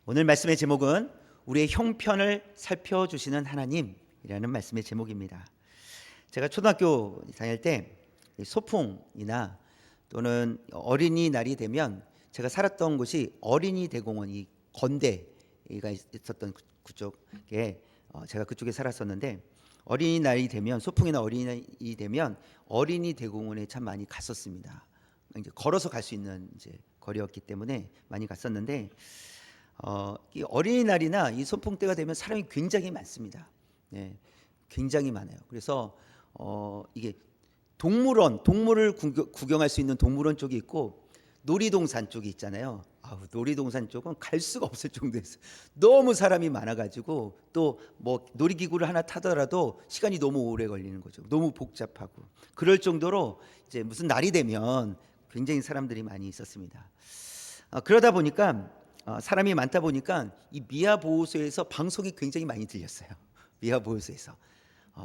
오늘 말씀의 제목은 우리의 형편을 살펴주시는 하나님이라는 말씀의 제목입니다. 제가 초등학교 다닐 때 소풍이나 또는 어린이날이 되면 제가 살았던 곳이 어린이 대공원이 건대가 있었던 그쪽에 제가 그쪽에 살았었는데, 어린이날이 되면 소풍이나 어린이날이 되면 어린이 대공원에 참 많이 갔었습니다. 이제 걸어서 갈 수 있는 이제 거리였기 때문에 많이 갔었는데, 이 어린이날이나 이 소풍 때가 되면 사람이 굉장히 많습니다. 네, 굉장히 많아요. 그래서 이게 동물을 구경할 수 있는 동물원 쪽이 있고 놀이동산 쪽이 있잖아요. 놀이동산 쪽은 갈 수가 없을 정도였어요. 너무 사람이 많아가지고, 또 뭐 놀이기구를 하나 타더라도 시간이 너무 오래 걸리는 거죠. 너무 복잡하고 그럴 정도로 이제 무슨 날이 되면 굉장히 사람들이 많이 있었습니다. 그러다 보니까 사람이 많다 보니까 이 미아보호소에서 방송이 굉장히 많이 들렸어요. 미아보호소에서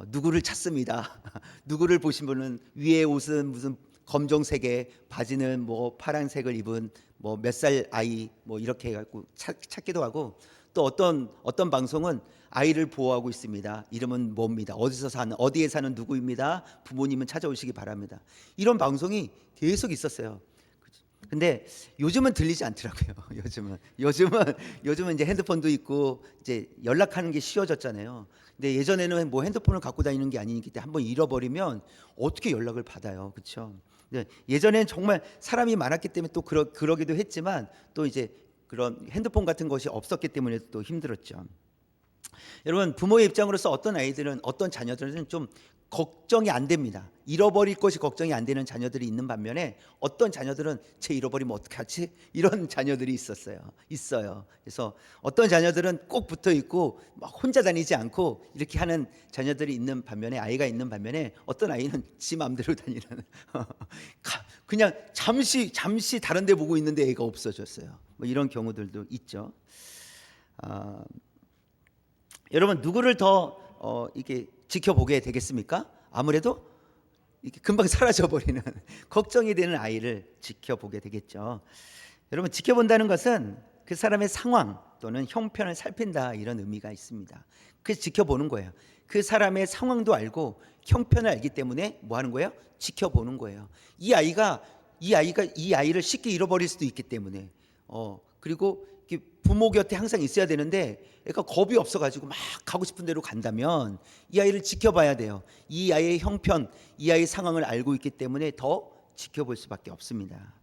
누구를 찾습니다. 누구를 보시면은 위에 옷은 무슨 검정색에 바지는 뭐 파란색을 입은 뭐 몇 살 아이 뭐 이렇게 해갖고 찾기도 하고, 또 어떤 방송은 아이를 보호하고 있습니다. 이름은 뭡니다. 어디에 사는 누구입니다. 부모님은 찾아오시기 바랍니다. 이런 방송이 계속 있었어요. 근데 요즘은 들리지 않더라고요. 요즘은 이제 핸드폰도 있고 이제 연락하는 게 쉬워졌잖아요. 근데 예전에는 뭐 핸드폰을 갖고 다니는 게 아니기 때문에 한번 잃어버리면 어떻게 연락을 받아요, 그렇죠? 예전에는 정말 사람이 많았기 때문에 또 그러기도 했지만, 또 이제 그런 핸드폰 같은 것이 없었기 때문에 또 힘들었죠. 여러분, 부모의 입장으로서 어떤 자녀들은 좀 걱정이 안 됩니다. 잃어버릴 것이 걱정이 안 되는 자녀들이 있는 반면에, 어떤 자녀들은 쟤 잃어버리면 어떡하지? 이런 자녀들이 있어요. 그래서 어떤 자녀들은 꼭 붙어 있고 막 혼자 다니지 않고 이렇게 하는 자녀들이 있는 반면에, 아이가 있는 반면에, 어떤 아이는 지 마음대로 다니는 그냥 잠시 다른 데 보고 있는데 애가 없어졌어요. 뭐 이런 경우들도 있죠. 여러분, 누구를 더 이렇게 지켜보게 되겠습니까? 아무래도 이렇게 금방 사라져버리는 걱정이 되는 아이를 지켜보게 되겠죠. 여러분, 지켜본다는 것은 그 사람의 상황 또는 형편을 살핀다, 이런 의미가 있습니다. 그래서 지켜보는 거예요. 그 사람의 상황도 알고 형편을 알기 때문에 뭐 하는 거예요? 지켜보는 거예요. 이 아이를 쉽게 잃어버릴 수도 있기 때문에, 그리고 부모 곁에 항상 있어야 되는데 애가 겁이 없어가지고 막 가고 싶은 대로 간다면 이 아이를 지켜봐야 돼요. 이 아이의 형편, 이 아이의 상황을 알고 있기 때문에 더 지켜볼 수밖에 없습니다.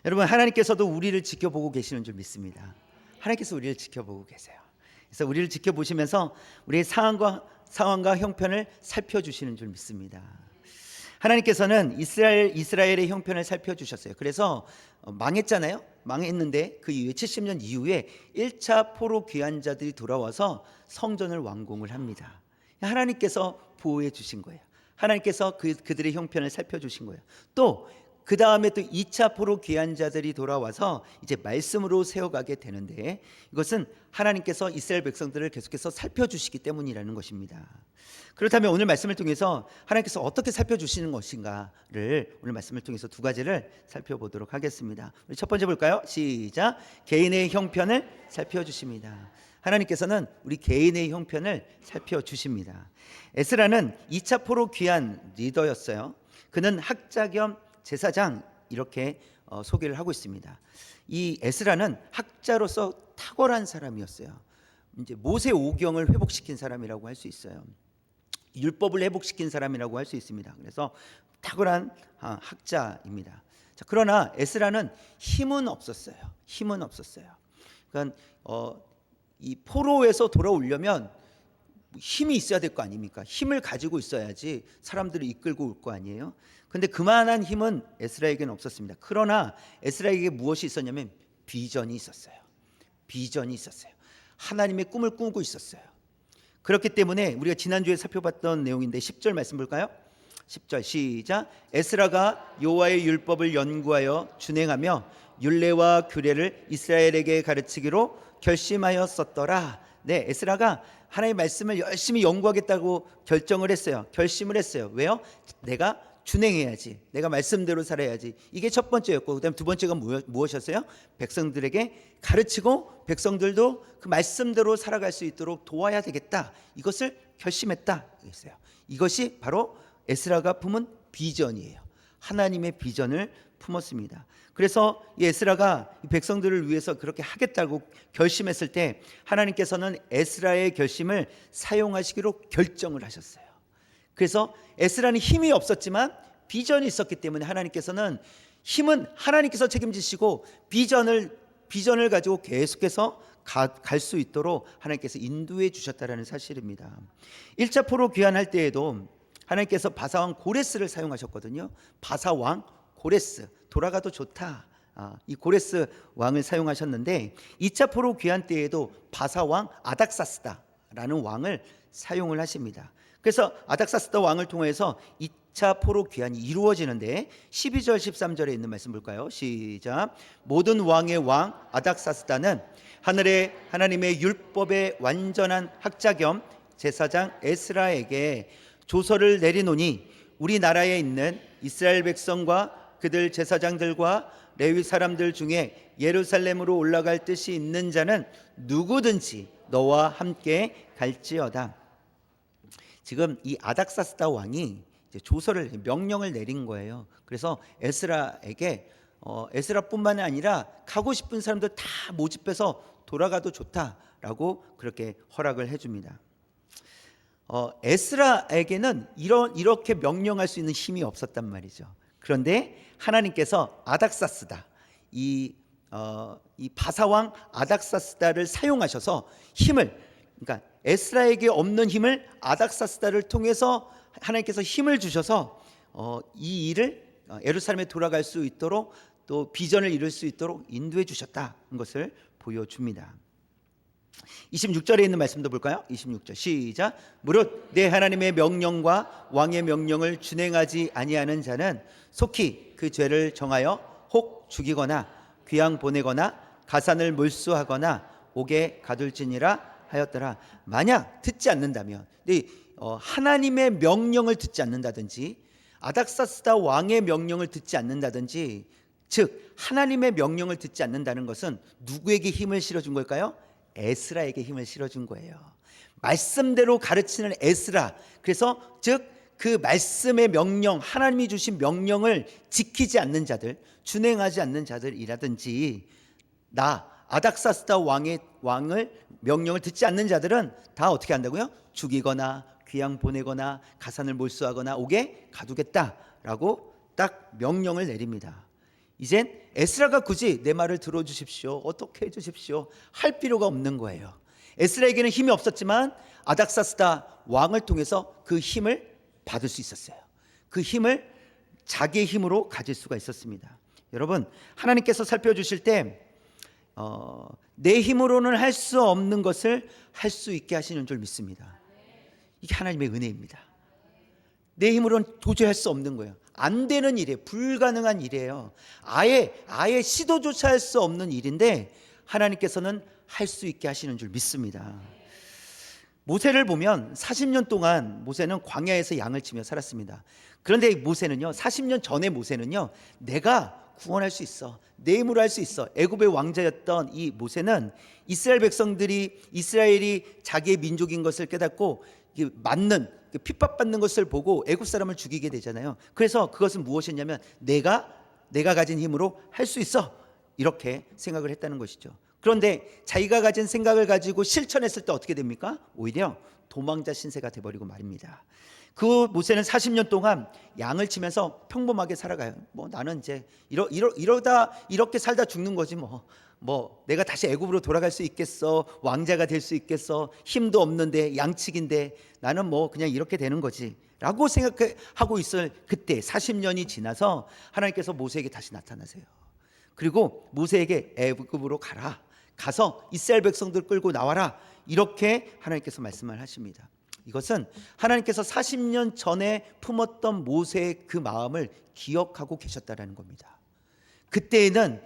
여러분, 하나님께서도 우리를 지켜보고 계시는 줄 믿습니다. 하나님께서 우리를 지켜보고 계세요. 그래서 우리를 지켜보시면서 우리의 상황과 형편을 살펴주시는 줄 믿습니다. 하나님께서는 이스라엘의 형편을 살펴주셨어요. 그래서 망했잖아요. 망했는데 그 이후에 70년 이후에 1차 포로 귀환자들이 돌아와서 성전을 완공을 합니다. 하나님께서 보호해 주신 거예요. 하나님께서 그들의 형편을 살펴주신 거예요. 또 그 다음에 또 2차 포로 귀환자들이 돌아와서 이제 말씀으로 세워가게 되는데, 이것은 하나님께서 이스라엘 백성들을 계속해서 살펴주시기 때문이라는 것입니다. 그렇다면 오늘 말씀을 통해서 하나님께서 어떻게 살펴주시는 것인가를 오늘 말씀을 통해서 두 가지를 살펴보도록 하겠습니다. 우리 첫 번째 볼까요? 시작. 개인의 형편을 살펴주십니다. 하나님께서는 우리 개인의 형편을 살펴주십니다. 에스라는 2차 포로 귀환 리더였어요. 그는 학자 겸 제사장, 이렇게 소개를 하고 있습니다. 이 에스라는 학자로서 탁월한 사람이었어요. 이제 모세 오경을 회복시킨 사람이라고 할 수 있어요. 율법을 회복시킨 사람이라고 할 수 있습니다. 그래서 탁월한 학자입니다. 자, 그러나 에스라는 힘은 없었어요. 그러니까 이 포로에서 돌아오려면 힘이 있어야 될 거 아닙니까? 힘을 가지고 있어야지 사람들을 이끌고 올 거 아니에요? 근데 그만한 힘은 에스라에게는 없었습니다. 그러나 에스라에게 무엇이 있었냐면 비전이 있었어요. 하나님의 꿈을 꾸고 있었어요. 그렇기 때문에 우리가 지난주에 살펴봤던 내용인데 10절 말씀 볼까요? 10절 시작. 에스라가 여호와의 율법을 연구하여 준행하며 율례와 규례를 이스라엘에게 가르치기로 결심하였었더라. 네, 에스라가 하나님의 말씀을 열심히 연구하겠다고 결심을 했어요. 왜요? 내가 준행해야지, 내가 말씀대로 살아야지. 이게 첫 번째였고, 그다음 두 번째가 무엇이었어요? 백성들에게 가르치고 백성들도 그 말씀대로 살아갈 수 있도록 도와야 되겠다, 이것을 결심했다 했어요. 이것이 바로 에스라가 품은 비전이에요. 하나님의 비전을 품었습니다. 그래서 이 에스라가 이 백성들을 위해서 그렇게 하겠다고 결심했을 때 하나님께서는 에스라의 결심을 사용하시기로 결정을 하셨어요. 그래서 에스라는 힘이 없었지만 비전이 있었기 때문에 하나님께서는 힘은 하나님께서 책임지시고 비전을 가지고 계속해서 갈 수 있도록 하나님께서 인도해 주셨다라는 사실입니다. 1차 포로 귀환할 때에도 하나님께서 바사왕 고레스를 사용하셨거든요. 바사왕 고레스, 돌아가도 좋다, 이 고레스 왕을 사용하셨는데 2차 포로 귀환 때에도 바사왕 아닥사스다라는 왕을 사용을 하십니다. 그래서 아닥사스다 왕을 통해서 2차 포로 귀환이 이루어지는데 12절 13절에 있는 말씀 볼까요? 시작. 모든 왕의 왕 아닥사스다는 하늘의 하나님의 율법의 완전한 학자 겸 제사장 에스라에게 조서를 내리노니 우리나라에 있는 이스라엘 백성과 그들 제사장들과 레위 사람들 중에 예루살렘으로 올라갈 뜻이 있는 자는 누구든지 너와 함께 갈지어다. 지금 이 아닥사스다 왕이 이제 조서를, 명령을 내린 거예요. 그래서 에스라에게 에스라뿐만 아니라 가고 싶은 사람들 다 모집해서 돌아가도 좋다라고 그렇게 허락을 해줍니다. 에스라에게는 이렇게 명령할 수 있는 힘이 없었단 말이죠. 그런데 하나님께서 아닥사스다, 이 바사왕 아닥사스다를 사용하셔서 힘을, 그러니까 에스라에게 없는 힘을 아닥사스다를 통해서 하나님께서 힘을 주셔서 이 일을 예루살렘에 돌아갈 수 있도록 또 비전을 이룰 수 있도록 인도해 주셨다는 것을 보여줍니다. 26절에 있는 말씀도 볼까요? 26절 시작. 무릇 내 하나님의 명령과 왕의 명령을 준행하지 아니하는 자는 속히 그 죄를 정하여 혹 죽이거나 귀양 보내거나 가산을 몰수하거나 옥에 가둘지니라 하였더라. 만약 듣지 않는다면, 하나님의 명령을 듣지 않는다든지 아닥사스다 왕의 명령을 듣지 않는다든지, 즉 하나님의 명령을 듣지 않는다는 것은 누구에게 힘을 실어준 걸까요? 에스라에게 힘을 실어준 거예요. 말씀대로 가르치는 에스라. 그래서 즉 그 말씀의 명령, 하나님이 주신 명령을 지키지 않는 자들, 준행하지 않는 자들이라든지, 아닥사스다 왕을 명령을 듣지 않는 자들은 다 어떻게 한다고요? 죽이거나 귀양 보내거나 가산을 몰수하거나 옥에 가두겠다라고 딱 명령을 내립니다. 이젠 에스라가 굳이 내 말을 들어주십시오, 어떻게 해주십시오 할 필요가 없는 거예요. 에스라에게는 힘이 없었지만 아닥사스다 왕을 통해서 그 힘을 받을 수 있었어요. 그 힘을 자기의 힘으로 가질 수가 있었습니다. 여러분, 하나님께서 살펴주실 때 내 힘으로는 할 수 없는 것을 할 수 있게 하시는 줄 믿습니다. 이게 하나님의 은혜입니다. 내 힘으로는 도저히 할 수 없는 거예요. 안 되는 일이에요. 불가능한 일이에요. 아예 시도조차 할 수 없는 일인데 하나님께서는 할 수 있게 하시는 줄 믿습니다. 모세를 보면 40년 동안 모세는 광야에서 양을 치며 살았습니다. 그런데 모세는요, 40년 전에 모세는요, 내가 구원할 수 있어, 내 힘으로 할 수 있어, 애굽의 왕자였던 이 모세는 이스라엘이 자기의 민족인 것을 깨닫고 맞는 핍박받는 것을 보고 애굽 사람을 죽이게 되잖아요. 그래서 그것은 무엇이냐면 내가 가진 힘으로 할 수 있어, 이렇게 생각을 했다는 것이죠. 그런데 자기가 가진 생각을 가지고 실천했을 때 어떻게 됩니까? 오히려 도망자 신세가 돼버리고 말입니다. 그 모세는 40년 동안 양을 치면서 평범하게 살아가요. 나는 이제 이러다 이렇게 살다 죽는 거지 뭐 내가 다시 애굽으로 돌아갈 수 있겠어, 왕자가 될 수 있겠어, 힘도 없는데 양치기인데 나는 그냥 이렇게 되는 거지 라고 생각하고 있을 그때 40년이 지나서 하나님께서 모세에게 다시 나타나세요. 그리고 모세에게 애굽으로 가서 이스라엘 백성들 끌고 나와라, 이렇게 하나님께서 말씀을 하십니다. 이것은 하나님께서 40년 전에 품었던 모세의 그 마음을 기억하고 계셨다는 겁니다. 그때에는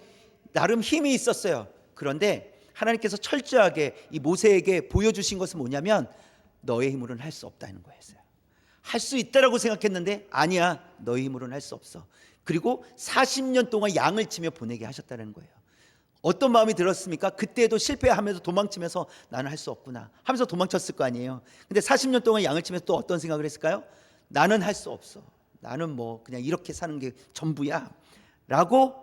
나름 힘이 있었어요. 그런데 하나님께서 철저하게 이 모세에게 보여주신 것은 뭐냐면 너의 힘으로는 할 수 없다는 거였어요. 할 수 있다라고 생각했는데 아니야, 너희 힘으로는 할 수 없어. 그리고 40년 동안 양을 치며 보내게 하셨다는 거예요. 어떤 마음이 들었습니까? 그때도 실패하면서 도망치면서 나는 할 수 없구나 하면서 도망쳤을 거 아니에요. 근데 40년 동안 양을 치면서 또 어떤 생각을 했을까요? 나는 할 수 없어, 나는 뭐 그냥 이렇게 사는 게 전부야 라고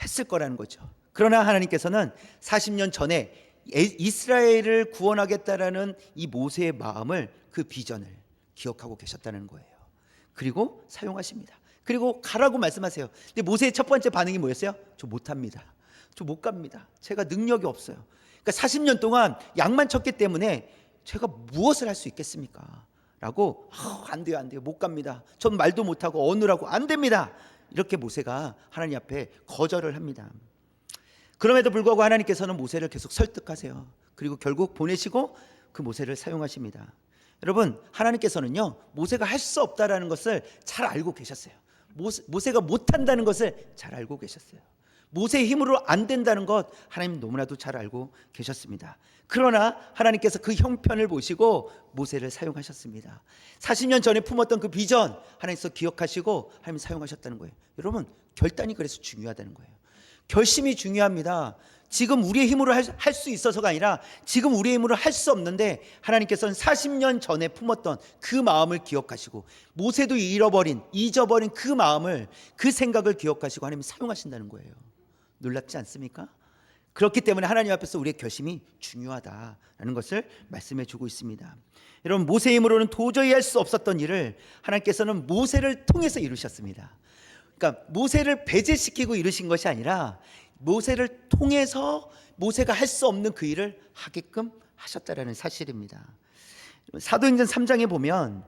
했을 거라는 거죠. 그러나 하나님께서는 40년 전에 이스라엘을 구원하겠다라는 이 모세의 마음을, 그 비전을 기억하고 계셨다는 거예요. 그리고 사용하십니다. 그리고 가라고 말씀하세요. 근데 모세의 첫 번째 반응이 뭐였어요? 저 못합니다, 저 못 갑니다, 제가 능력이 없어요. 그러니까 40년 동안 양만 쳤기 때문에 제가 무엇을 할 수 있겠습니까? 라고 안 돼요, 안 돼요, 못 갑니다, 전 말도 못하고 어느라고 안 됩니다, 이렇게 모세가 하나님 앞에 거절을 합니다. 그럼에도 불구하고 하나님께서는 모세를 계속 설득하세요. 그리고 결국 보내시고 그 모세를 사용하십니다. 여러분, 하나님께서는요, 모세가 할 수 없다라는 것을 잘 알고 계셨어요. 모세가 못한다는 것을 잘 알고 계셨어요. 모세의 힘으로 안 된다는 것 하나님 너무나도 잘 알고 계셨습니다. 그러나 하나님께서 그 형편을 보시고 모세를 사용하셨습니다. 40년 전에 품었던 그 비전 하나님께서 기억하시고 하나님 사용하셨다는 거예요. 여러분, 결단이 그래서 중요하다는 거예요. 결심이 중요합니다. 지금 우리의 힘으로 할 수 있어서가 아니라 지금 우리의 힘으로 할 수 없는데 하나님께서는 40년 전에 품었던 그 마음을 기억하시고, 모세도 잊어버린 그 마음을, 그 생각을 기억하시고 하나님이 사용하신다는 거예요. 놀랍지 않습니까? 그렇기 때문에 하나님 앞에서 우리의 결심이 중요하다라는 것을 말씀해 주고 있습니다. 여러분, 모세의 힘으로는 도저히 할 수 없었던 일을 하나님께서는 모세를 통해서 이루셨습니다. 그러니까 모세를 배제시키고 이루신 것이 아니라 모세를 통해서 모세가 할 수 없는 그 일을 하게끔 하셨다라는 사실입니다. 사도행전 3장에 보면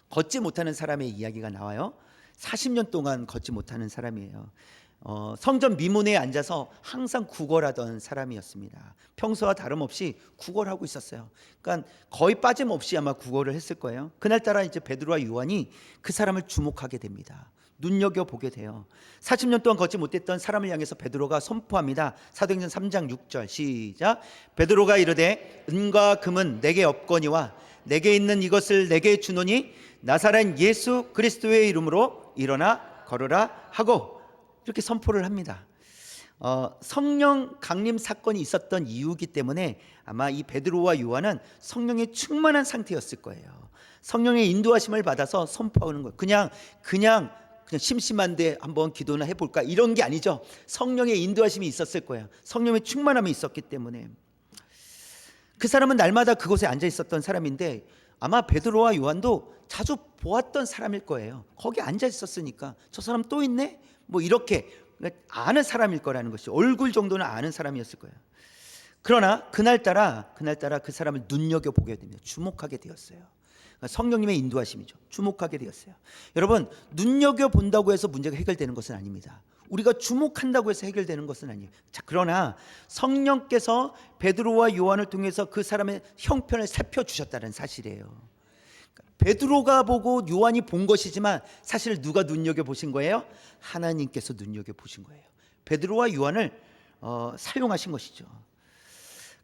걷지 못하는 사람의 이야기가 나와요. 40년 동안 걷지 못하는 사람이에요. 성전 미문에 앉아서 항상 구걸하던 사람이었습니다. 평소와 다름없이 구걸하고 있었어요. 그러니까 거의 빠짐없이 아마 구걸을 했을 거예요. 그날따라 이제 베드로와 요한이 그 사람을 주목하게 됩니다. 눈여겨보게 돼요. 40년 동안 걷지 못했던 사람을 향해서 베드로가 선포합니다. 사도행전 3장 6절 시작. 베드로가 이르되 은과 금은 내게 없거니와 내게 있는 이것을 내게 주노니 나사렛 예수 그리스도의 이름으로 일어나 걸으라 하고, 이렇게 선포를 합니다. 성령 강림 사건이 있었던 이유이기 때문에 아마 이 베드로와 요한은 성령에 충만한 상태였을 거예요. 성령의 인도하심을 받아서 선포하는 거예요. 그냥 심심한데 한번 기도나 해볼까, 이런 게 아니죠. 성령의 인도하심이 있었을 거예요. 성령의 충만함이 있었기 때문에. 그 사람은 날마다 그곳에 앉아 있었던 사람인데 아마 베드로와 요한도 자주 보았던 사람일 거예요. 거기 앉아 있었으니까 저 사람 또 있네? 뭐 이렇게 아는 사람일 거라는 것이, 얼굴 정도는 아는 사람이었을 거예요. 그러나 그날따라 그 사람을 눈여겨보게 됩니다. 주목하게 되었어요. 성령님의 인도하심이죠. 주목하게 되었어요. 여러분, 눈여겨본다고 해서 문제가 해결되는 것은 아닙니다. 우리가 주목한다고 해서 해결되는 것은 아니에요. 자, 그러나 성령께서 베드로와 요한을 통해서 그 사람의 형편을 살펴주셨다는 사실이에요. 베드로가 보고 요한이 본 것이지만 사실 누가 눈여겨보신 거예요? 하나님께서 눈여겨보신 거예요. 베드로와 요한을 사용하신 것이죠.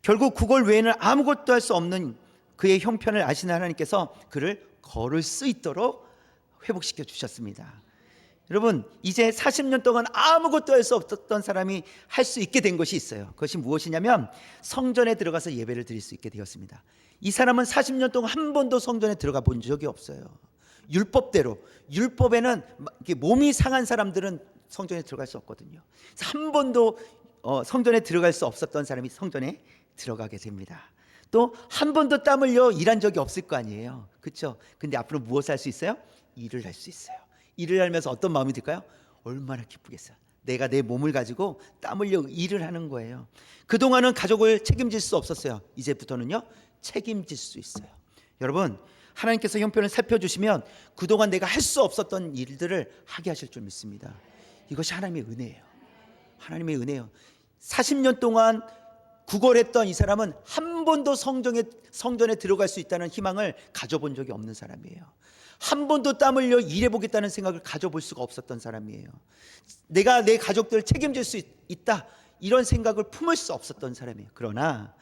결국 그걸 외에는 아무것도 할 수 없는 그의 형편을 아시는 하나님께서 그를 걸을 수 있도록 회복시켜 주셨습니다. 여러분, 이제 40년 동안 아무것도 할 수 없었던 사람이 할 수 있게 된 것이 있어요. 그것이 무엇이냐면 성전에 들어가서 예배를 드릴 수 있게 되었습니다. 이 사람은 40년 동안 한 번도 성전에 들어가 본 적이 없어요. 율법대로, 율법에는 몸이 상한 사람들은 성전에 들어갈 수 없거든요. 한 번도 성전에 들어갈 수 없었던 사람이 성전에 들어가게 됩니다. 또 한 번도 땀 흘려 일한 적이 없을 거 아니에요. 그렇죠? 근데 앞으로 무엇을 할 수 있어요? 일을 할 수 있어요. 일을 하면서 어떤 마음이 들까요? 얼마나 기쁘겠어요. 내가 내 몸을 가지고 땀 흘려 일을 하는 거예요. 그동안은 가족을 책임질 수 없었어요. 이제부터는요, 책임질 수 있어요. 여러분, 하나님께서 형편을 살펴주시면 그동안 내가 할 수 없었던 일들을 하게 하실 줄 믿습니다. 이것이 하나님의 은혜예요. 하나님의 은혜예요. 40년 동안 구걸했던 이 사람은 한 번도 성전에 들어갈 수 있다는 희망을 가져본 적이 없는 사람이에요. 한 번도 땀 흘려 일해보겠다는 생각을 가져볼 수가 없었던 사람이에요. 내가 내 가족들을 책임질 수 있다, 이런 생각을 품을 수 없었던 사람이에요. 그러나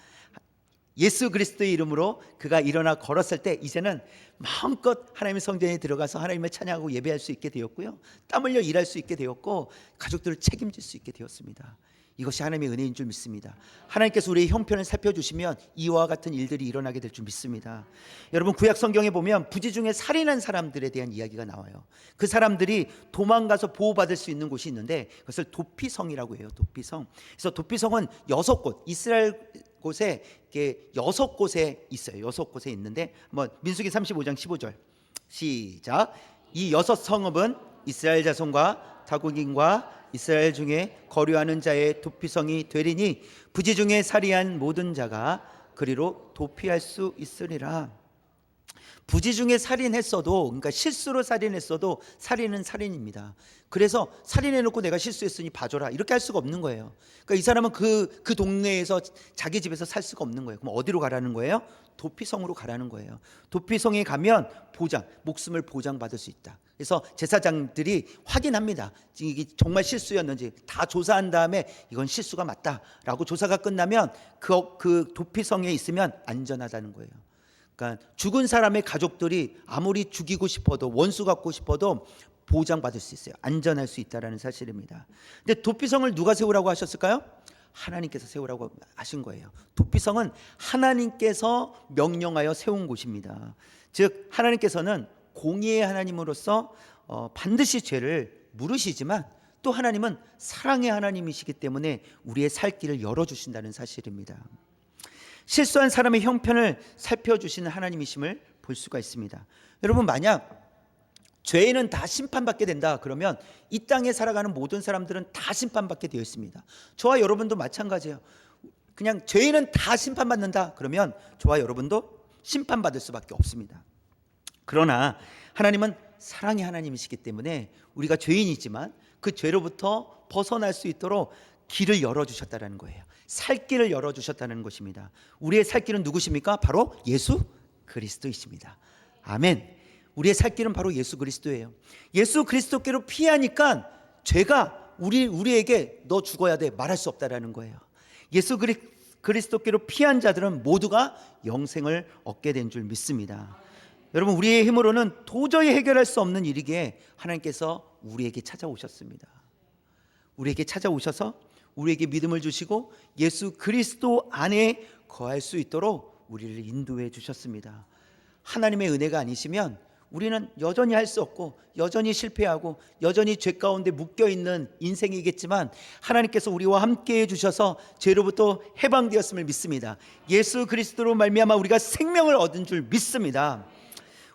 예수 그리스도의 이름으로 그가 일어나 걸었을 때 이제는 마음껏 하나님의 성전에 들어가서 하나님을 찬양하고 예배할 수 있게 되었고요, 땀 흘려 일할 수 있게 되었고, 가족들을 책임질 수 있게 되었습니다. 이것이 하나님의 은혜인 줄 믿습니다. 하나님께서 우리의 형편을 살펴주시면 이와 같은 일들이 일어나게 될 줄 믿습니다. 여러분, 구약 성경에 보면 부지 중에 살인한 사람들에 대한 이야기가 나와요. 그 사람들이 도망가서 보호받을 수 있는 곳이 있는데 그것을 도피성이라고 해요. 도피성. 그래서 도피성은 6곳, 이스라엘 곳에 이렇게 6곳에 있어요. 6곳에 있는데 한번 민수기 35장 15절 시작. 이 6성읍은 이스라엘 자손과 타국인과 이스라엘 중에 거류하는 자의 도피성이 되리니 부지 중에 살이한 모든 자가 그리로 도피할 수 있으리라. 부지 중에 살인했어도, 그러니까 실수로 살인했어도 살인은 살인입니다. 그래서 살인해놓고 내가 실수했으니 봐줘라 이렇게 할 수가 없는 거예요. 그러니까 이 사람은 그 동네에서 자기 집에서 살 수가 없는 거예요. 그럼 어디로 가라는 거예요? 도피성으로 가라는 거예요. 도피성에 가면 목숨을 보장받을 수 있다. 그래서 제사장들이 확인합니다. 이게 정말 실수였는지 다 조사한 다음에 이건 실수가 맞다라고 조사가 끝나면 그 도피성에 있으면 안전하다는 거예요. 그러니까 죽은 사람의 가족들이 아무리 죽이고 싶어도, 원수 갖고 싶어도 보장받을 수 있어요. 안전할 수 있다는 사실입니다. 근데 도피성을 누가 세우라고 하셨을까요? 하나님께서 세우라고 하신 거예요. 도피성은 하나님께서 명령하여 세운 곳입니다. 즉 하나님께서는 공의의 하나님으로서 반드시 죄를 물으시지만 또 하나님은 사랑의 하나님이시기 때문에 우리의 살 길을 열어주신다는 사실입니다. 실수한 사람의 형편을 살펴주시는 하나님이심을 볼 수가 있습니다. 여러분, 만약 죄인은 다 심판받게 된다 그러면 이 땅에 살아가는 모든 사람들은 다 심판받게 되어 있습니다. 저와 여러분도 마찬가지예요. 그냥 죄인은 다 심판받는다 그러면 저와 여러분도 심판받을 수밖에 없습니다. 그러나 하나님은 사랑의 하나님이시기 때문에 우리가 죄인이지만 그 죄로부터 벗어날 수 있도록 길을 열어주셨다는 거예요. 살 길을 열어주셨다는 것입니다. 우리의 살 길은 누구십니까? 바로 예수 그리스도이십니다. 아멘. 우리의 살 길은 바로 예수 그리스도예요. 예수 그리스도께로 피하니까 죄가 우리에게 너 죽어야 돼 말할 수 없다라는 거예요. 예수 그리스도께로 피한 자들은 모두가 영생을 얻게 된 줄 믿습니다. 여러분, 우리의 힘으로는 도저히 해결할 수 없는 일이기에 하나님께서 우리에게 찾아오셨습니다. 우리에게 찾아오셔서 우리에게 믿음을 주시고 예수 그리스도 안에 거할 수 있도록 우리를 인도해 주셨습니다. 하나님의 은혜가 아니시면 우리는 여전히 할 수 없고 여전히 실패하고 여전히 죄 가운데 묶여있는 인생이겠지만 하나님께서 우리와 함께 해주셔서 죄로부터 해방되었음을 믿습니다. 예수 그리스도로 말미암아 우리가 생명을 얻은 줄 믿습니다.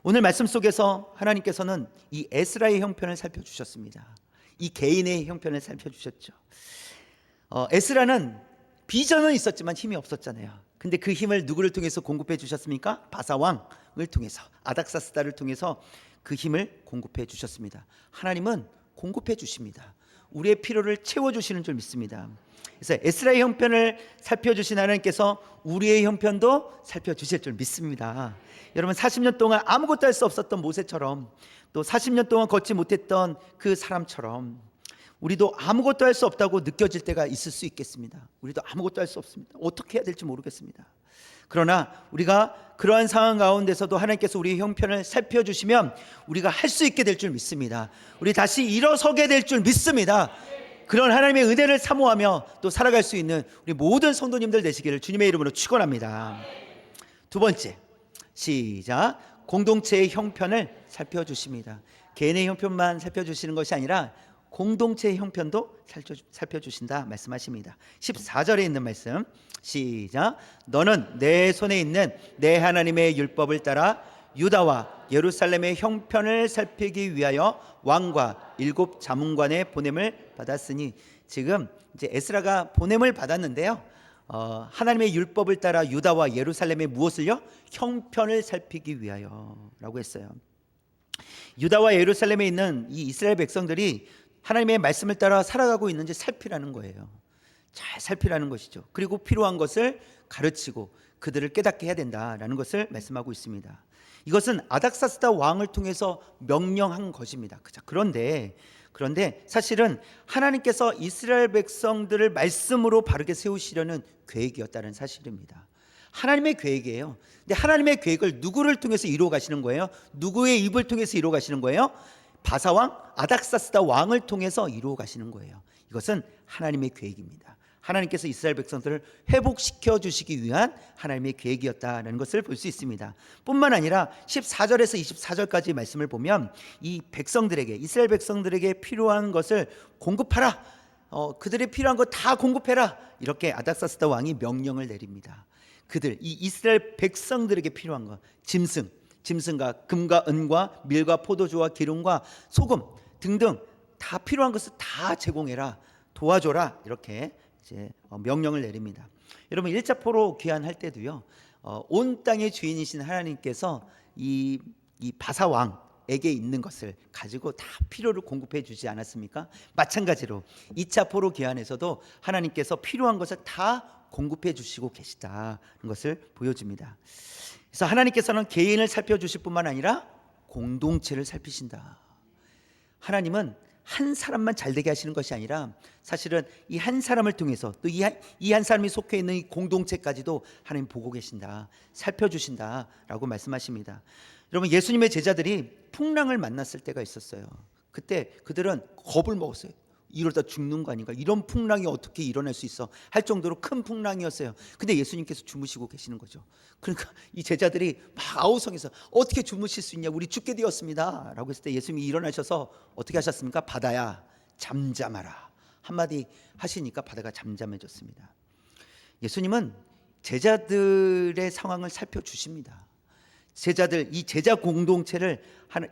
오늘 말씀 속에서 하나님께서는 이 에스라의 형편을 살펴주셨습니다. 이 개인의 형편을 살펴주셨죠. 에스라는 비전은 있었지만 힘이 없었잖아요. 근데 그 힘을 누구를 통해서 공급해 주셨습니까? 바사왕을 통해서, 아닥사스다를 통해서 그 힘을 공급해 주셨습니다. 하나님은 공급해 주십니다. 우리의 필요를 채워주시는 줄 믿습니다. 그래서 에스라의 형편을 살펴주신 하나님께서 우리의 형편도 살펴주실 줄 믿습니다. 여러분, 40년 동안 아무것도 할 수 없었던 모세처럼, 또 40년 동안 걷지 못했던 그 사람처럼 우리도 아무것도 할 수 없다고 느껴질 때가 있을 수 있겠습니다. 우리도 아무것도 할 수 없습니다. 어떻게 해야 될지 모르겠습니다. 그러나 우리가 그러한 상황 가운데서도 하나님께서 우리의 형편을 살펴주시면 우리가 할 수 있게 될 줄 믿습니다. 우리 다시 일어서게 될 줄 믿습니다. 그런 하나님의 은혜를 사모하며 또 살아갈 수 있는 우리 모든 성도님들 되시기를 주님의 이름으로 축원합니다. 두 번째, 시작. 공동체의 형편을 살펴주십니다. 개인의 형편만 살펴주시는 것이 아니라 공동체의 형편도 살펴주신다 말씀하십니다. 14절에 있는 말씀 시작. 너는 내 손에 있는 내 하나님의 율법을 따라 유다와 예루살렘의 형편을 살피기 위하여 왕과 7 자문관의 보냄을 받았으니, 지금 이제 에스라가 보냄을 받았는데요, 하나님의 율법을 따라 유다와 예루살렘의 무엇을요? 형편을 살피기 위하여라고 했어요. 유다와 예루살렘에 있는 이 이스라엘 백성들이 하나님의 말씀을 따라 살아가고 있는지 살피라는 거예요. 잘 살피라는 것이죠. 그리고 필요한 것을 가르치고 그들을 깨닫게 해야 된다라는 것을 말씀하고 있습니다. 이것은 아닥사스다 왕을 통해서 명령한 것입니다. 그런데 사실은 하나님께서 이스라엘 백성들을 말씀으로 바르게 세우시려는 계획이었다는 사실입니다. 하나님의 계획이에요. 근데 하나님의 계획을 누구를 통해서 이루어 가시는 거예요? 누구의 입을 통해서 이루어 가시는 거예요? 바사왕 아닥사스다 왕을 통해서 이루어 가시는 거예요. 이것은 하나님의 계획입니다. 하나님께서 이스라엘 백성들을 회복시켜 주시기 위한 하나님의 계획이었다는 것을 볼 수 있습니다. 뿐만 아니라 14절에서 24절까지 말씀을 보면 이 백성들에게, 이스라엘 백성들에게 필요한 것을 공급하라, 그들의 필요한 것 다 공급해라, 이렇게 아닥사스다 왕이 명령을 내립니다. 그들, 이 이스라엘 백성들에게 필요한 것, 짐승과 금과 은과 밀과 포도주와 기름과 소금 등등 다 필요한 것을 다 제공해라, 도와줘라, 이렇게 이제 명령을 내립니다. 여러분 1차 포로 귀환할 때도요, 온 땅의 주인이신 하나님께서 이 바사 왕에게 있는 것을 가지고 다 필요를 공급해 주지 않았습니까? 마찬가지로 2차 포로 귀환에서도 하나님께서 필요한 것을 다 공급해 주시고 계시다는 것을 보여줍니다. 그래서 하나님께서는 개인을 살펴주실 뿐만 아니라 공동체를 살피신다. 하나님은 한 사람만 잘되게 하시는 것이 아니라 사실은 이 한 사람을 통해서 또 이 한 사람이 속해 있는 이 공동체까지도 하나님 보고 계신다, 살펴주신다라고 말씀하십니다. 여러분 예수님의 제자들이 풍랑을 만났을 때가 있었어요. 그때 그들은 겁을 먹었어요. 이러다 죽는 거 아닌가, 이런 풍랑이 어떻게 일어날 수 있어 할 정도로 큰 풍랑이었어요. 근데 예수님께서 주무시고 계시는 거죠. 그러니까 이 제자들이 막 아우성해서 어떻게 주무실 수 있냐, 우리 죽게 되었습니다 라고 했을 때 예수님이 일어나셔서 어떻게 하셨습니까? 바다야 잠잠하라 한마디 하시니까 바다가 잠잠해졌습니다. 예수님은 제자들의 상황을 살펴주십니다. 제자들, 이 제자 공동체를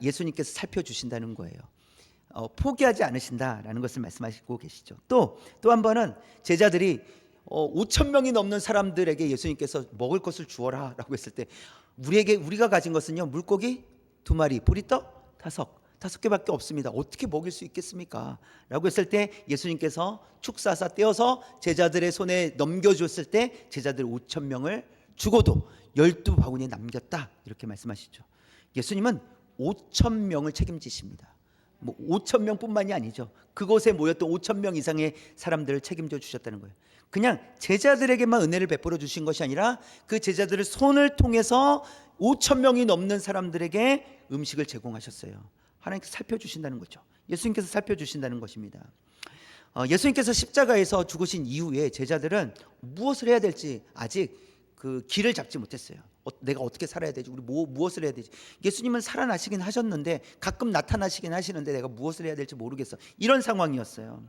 예수님께서 살펴주신다는 거예요. 포기하지 않으신다라는 것을 말씀하시고 계시죠. 또 한 번은 제자들이 5천 명이 넘는 사람들에게 예수님께서 먹을 것을 주어라 라고 했을 때 우리가 가진 것은요, 물고기 2마리, 보리떡 5 개밖에 없습니다. 어떻게 먹일 수 있겠습니까? 라고 했을 때 예수님께서 축사사 떼어서 제자들의 손에 넘겨줬을 때 제자들 5천 명을 죽어도 12바구니에 남겼다, 이렇게 말씀하시죠. 예수님은 5천 명을 책임지십니다. 5천 명뿐만이 아니죠. 그곳에 모였던 5천 명 이상의 사람들을 책임져 주셨다는 거예요. 그냥 제자들에게만 은혜를 베풀어 주신 것이 아니라 그 제자들의 손을 통해서 5천 명이 넘는 사람들에게 음식을 제공하셨어요. 하나님께서 살펴주신다는 거죠. 예수님께서 살펴주신다는 것입니다. 예수님께서 십자가에서 죽으신 이후에 제자들은 무엇을 해야 될지 아직 그 길을 잡지 못했어요. 내가 어떻게 살아야 되지? 우리 무엇을 해야 되지? 예수님은 살아나시긴 하셨는데 가끔 나타나시긴 하시는데 내가 무엇을 해야 될지 모르겠어, 이런 상황이었어요.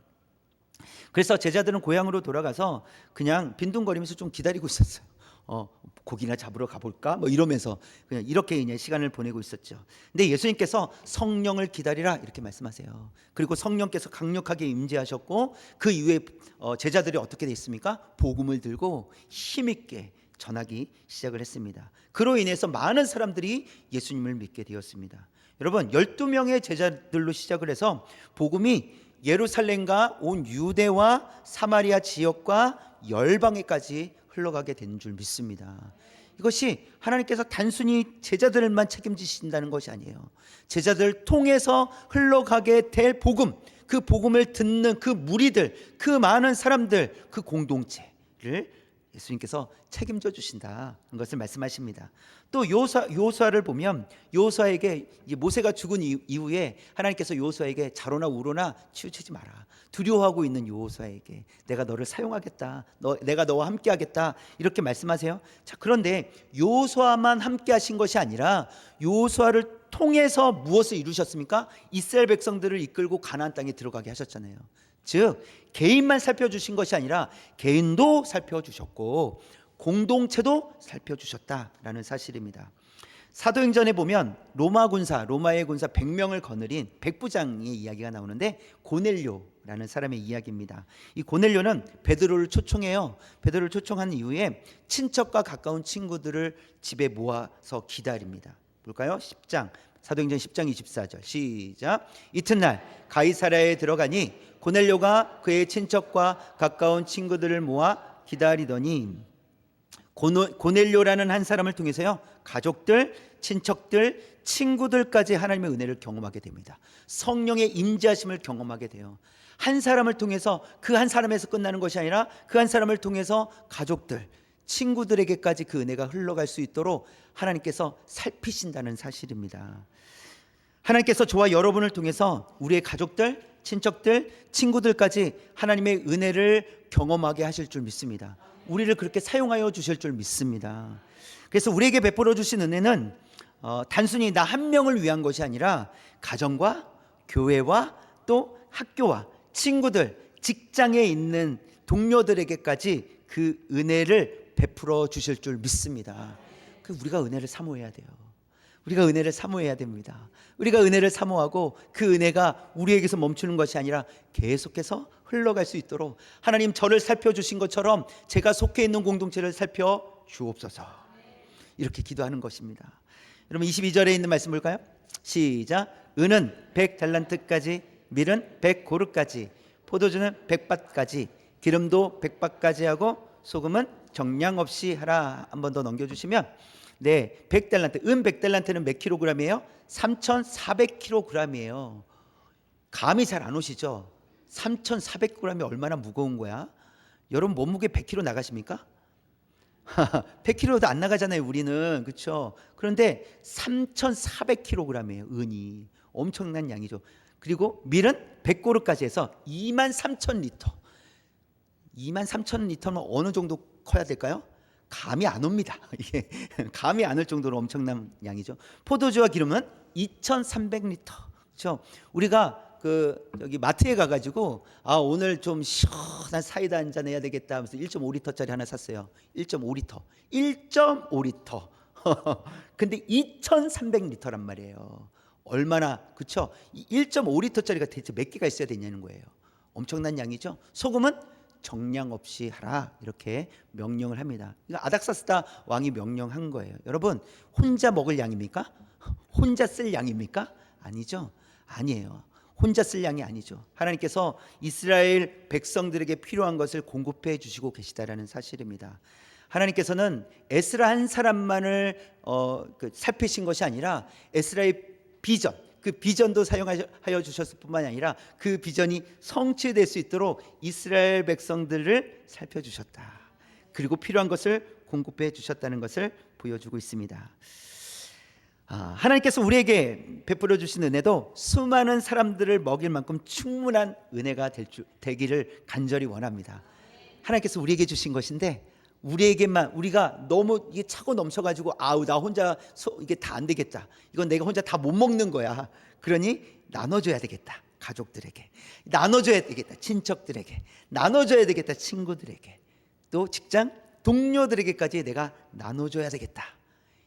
그래서 제자들은 고향으로 돌아가서 그냥 빈둥거리면서 좀 기다리고 있었어요. 고기나 잡으러 가볼까? 뭐 이러면서 그냥 이렇게 이제 시간을 보내고 있었죠. 근데 예수님께서 성령을 기다리라 이렇게 말씀하세요. 그리고 성령께서 강력하게 임재하셨고 그 이후에 제자들이 어떻게 됐습니까? 복음을 들고 힘있게 전하기 시작을 했습니다. 그로 인해서 많은 사람들이 예수님을 믿게 되었습니다. 여러분 12명의 제자들로 시작을 해서 복음이 예루살렘과 온 유대와 사마리아 지역과 열방에까지 흘러가게 된 줄 믿습니다. 이것이 하나님께서 단순히 제자들만 책임지신다는 것이 아니에요. 제자들을 통해서 흘러가게 될 복음, 그 복음을 듣는 그 무리들, 그 많은 사람들, 그 공동체를 예수님께서 책임져 주신다는 것을 말씀하십니다. 또 요수아를 보면 요수아에게 모세가 죽은 이후에 하나님께서 요수아에게 자로나 우로나 치우치지 마라, 두려워하고 있는 요수아에게 내가 너를 사용하겠다, 내가 너와 함께하겠다, 이렇게 말씀하세요. 자, 그런데 요수아만 함께하신 것이 아니라 요수아를 통해서 무엇을 이루셨습니까? 이스라엘 백성들을 이끌고 가나안 땅에 들어가게 하셨잖아요. 즉 개인만 살펴주신 것이 아니라 개인도 살펴주셨고 공동체도 살펴주셨다라는 사실입니다. 사도행전에 보면 로마의 군사 100명을 거느린 백부장의 이야기가 나오는데 고넬료라는 사람의 이야기입니다. 이 고넬료는 베드로를 초청해요. 베드로를 초청한 이후에 친척과 가까운 친구들을 집에 모아서 기다립니다. 볼까요? 사도행전 10장 24절 시작. 이튿날 가이사랴에 들어가니 고넬료가 그의 친척과 가까운 친구들을 모아 기다리더니 고넬료라는 한 사람을 통해서요, 가족들, 친척들, 친구들까지 하나님의 은혜를 경험하게 됩니다. 성령의 임재하심을 경험하게 돼요. 한 사람을 통해서, 그 한 사람에서 끝나는 것이 아니라 그 한 사람을 통해서 가족들, 친구들에게까지 그 은혜가 흘러갈 수 있도록 하나님께서 살피신다는 사실입니다. 하나님께서 저와 여러분을 통해서 우리의 가족들, 친척들, 친구들까지 하나님의 은혜를 경험하게 하실 줄 믿습니다. 우리를 그렇게 사용하여 주실 줄 믿습니다. 그래서 우리에게 베풀어 주신 은혜는 단순히 나 한 명을 위한 것이 아니라 가정과 교회와 또 학교와 친구들, 직장에 있는 동료들에게까지 그 은혜를 베풀어 주실 줄 믿습니다. 우리가 은혜를 사모해야 돼요. 우리가 은혜를 사모해야 됩니다. 우리가 은혜를 사모하고 그 은혜가 우리에게서 멈추는 것이 아니라 계속해서 흘러갈 수 있도록 하나님, 저를 살펴주신 것처럼 제가 속해 있는 공동체를 살펴주옵소서, 이렇게 기도하는 것입니다. 여러분 22절에 있는 말씀 볼까요? 시작. 은은 100달란트까지, 밀은 100고르까지, 포도주는 100밭까지, 기름도 100밭까지 하고 소금은 정량 없이 하라. 한 번 더 넘겨주시면, 네, 100달란트, 은 100달란트는 몇 킬로그램이에요? 3,400킬로그램이에요. 감이 잘 안 오시죠? 3,400g이 얼마나 무거운 거야? 여러분 몸무게 100kg 나가십니까? 100kg도 안 나가잖아요, 우리는. 그렇죠? 그런데 3,400kg이에요. 은이 엄청난 양이죠. 그리고 밀은 100고르까지 해서 23,000리터. 23,000리터면 어느 정도 커야 될까요? 감이 안 옵니다. 이게 감이 안 올 정도로 엄청난 양이죠. 포도주와 기름은 2,300리터. 그렇죠? 우리가 여기 마트에 가가지고 오늘 좀 시원한 사이다 한 잔 해야 되겠다 하면서 1.5리터짜리 하나 샀어요. 1.5리터. 근데 2,300리터란 말이에요. 얼마나, 그렇죠? 1.5리터짜리가 대체 몇 개가 있어야 되냐는 거예요. 엄청난 양이죠. 소금은 정량 없이 하라, 이렇게 명령을 합니다. 이거 아닥사스다 왕이 명령한 거예요. 여러분, 혼자 먹을 양입니까? 혼자 쓸 양입니까? 아니죠. 아니에요. 혼자 쓸 양이 아니죠. 하나님께서 이스라엘 백성들에게 필요한 것을 공급해 주시고 계시다라는 사실입니다. 하나님께서는 에스라 한 사람만을 살피신 것이 아니라 에스라의 비전, 그 비전도 사용하여 주셨을 뿐만 아니라 그 비전이 성취될 수 있도록 이스라엘 백성들을 살펴주셨다. 그리고 필요한 것을 공급해 주셨다는 것을 보여주고 있습니다. 하나님께서 우리에게 베풀어 주신 은혜도 수많은 사람들을 먹일 만큼 충분한 은혜가 되기를 간절히 원합니다. 하나님께서 우리에게 주신 것인데 우리에게만, 우리가 너무 이게 차고 넘쳐가지고 나 혼자 이게 다 안 되겠다, 이건 내가 혼자 다 못 먹는 거야, 그러니 나눠줘야 되겠다. 가족들에게 나눠줘야 되겠다. 친척들에게 나눠줘야 되겠다. 친구들에게, 또 직장 동료들에게까지 내가 나눠줘야 되겠다.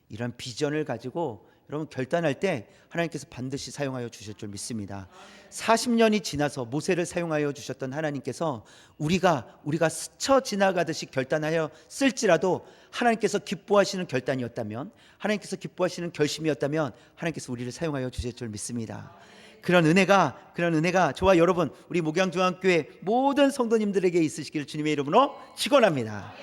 이런 비전을 가지고 여러분 결단할 때 하나님께서 반드시 사용하여 주실 줄 믿습니다. 40년이 지나서 모세를 사용하여 주셨던 하나님께서 우리가 스쳐 지나가듯이 결단하여 쓸지라도 하나님께서 기뻐하시는 결단이었다면, 하나님께서 기뻐하시는 결심이었다면 하나님께서 우리를 사용하여 주실 줄 믿습니다. 그런 은혜가 저와 여러분, 우리 목양중앙교회 모든 성도님들에게 있으시기를 주님의 이름으로 축원합니다.